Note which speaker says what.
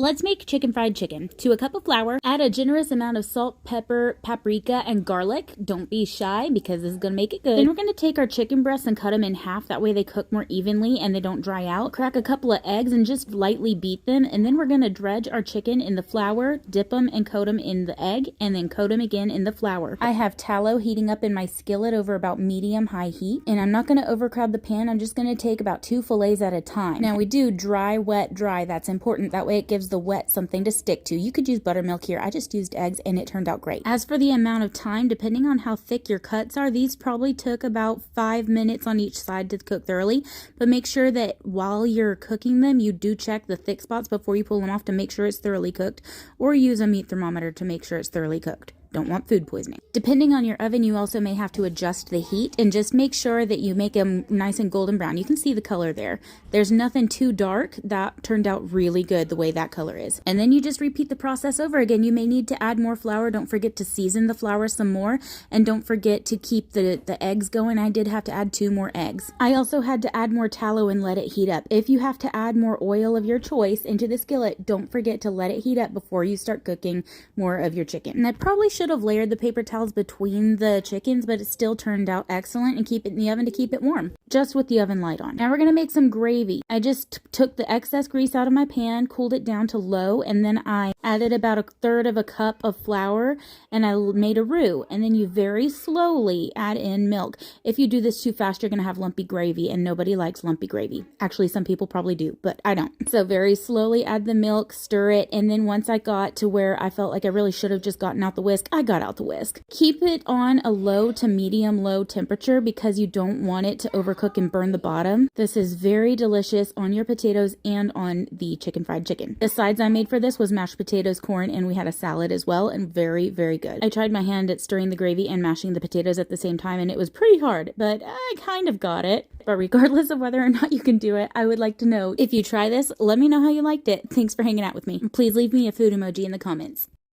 Speaker 1: Let's make chicken fried chicken. To a cup of flour, add a generous amount of salt, pepper, paprika, and garlic. Don't be shy because this is going to make it good. Then we're going to take our chicken breasts and cut them in half. That way they cook more evenly and they don't dry out. Crack a couple of eggs and just lightly beat them. And then we're going to dredge our chicken in the flour, dip them and coat them in the egg, and then coat them again in the flour. I have tallow heating up in my skillet over about medium-high heat. And I'm not going to overcrowd the pan. I'm just going to take about 2 fillets at a time. Now we do dry, wet, dry. That's important. That way it gives the wet something to stick to. You could use buttermilk here. I just used eggs and it turned out great. As for the amount of time, depending on how thick your cuts are, these probably took about 5 minutes on each side to cook thoroughly, but make sure that while you're cooking them, you do check the thick spots before you pull them off to make sure it's thoroughly cooked, or use a meat thermometer to make sure it's thoroughly cooked. Don't want food poisoning. Depending on your oven, you also may have to adjust the heat and just make sure that you make them nice and golden brown. You can see the color there. There's nothing too dark. That turned out really good the way that color is. And then you just repeat the process over again. You may need to add more flour. Don't forget to season the flour some more, and don't forget to keep the eggs going. I did have to add 2 more eggs. I also had to add more tallow and let it heat up. If you have to add more oil of your choice into the skillet, don't forget to let it heat up before you start cooking more of your chicken. And I probably should have layered the paper towels between the chickens, but it still turned out excellent, and keep it in the oven to keep it warm, just with the oven light on. Now we're going to make some gravy. I just took the excess grease out of my pan, cooled it down to low, and then I added about 1/3 of a cup of flour, and I made a roux. And then you very slowly add in milk. If you do this too fast, you're going to have lumpy gravy, and nobody likes lumpy gravy. Actually, some people probably do, but I don't. So very slowly add the milk, stir it, and then once I got to where I felt like I really should have just gotten out the whisk, I got out the whisk. Keep it on a low to medium low temperature because you don't want it to overcook and burn the bottom. This is very delicious on your potatoes and on the chicken fried chicken. The sides I made for this was mashed potatoes, corn, and we had a salad as well, and very, very good. I tried my hand at stirring the gravy and mashing the potatoes at the same time, and it was pretty hard, but I kind of got it. But regardless of whether or not you can do it, I would like to know if you try this, let me know how you liked it. Thanks for hanging out with me. Please leave me a food emoji in the comments.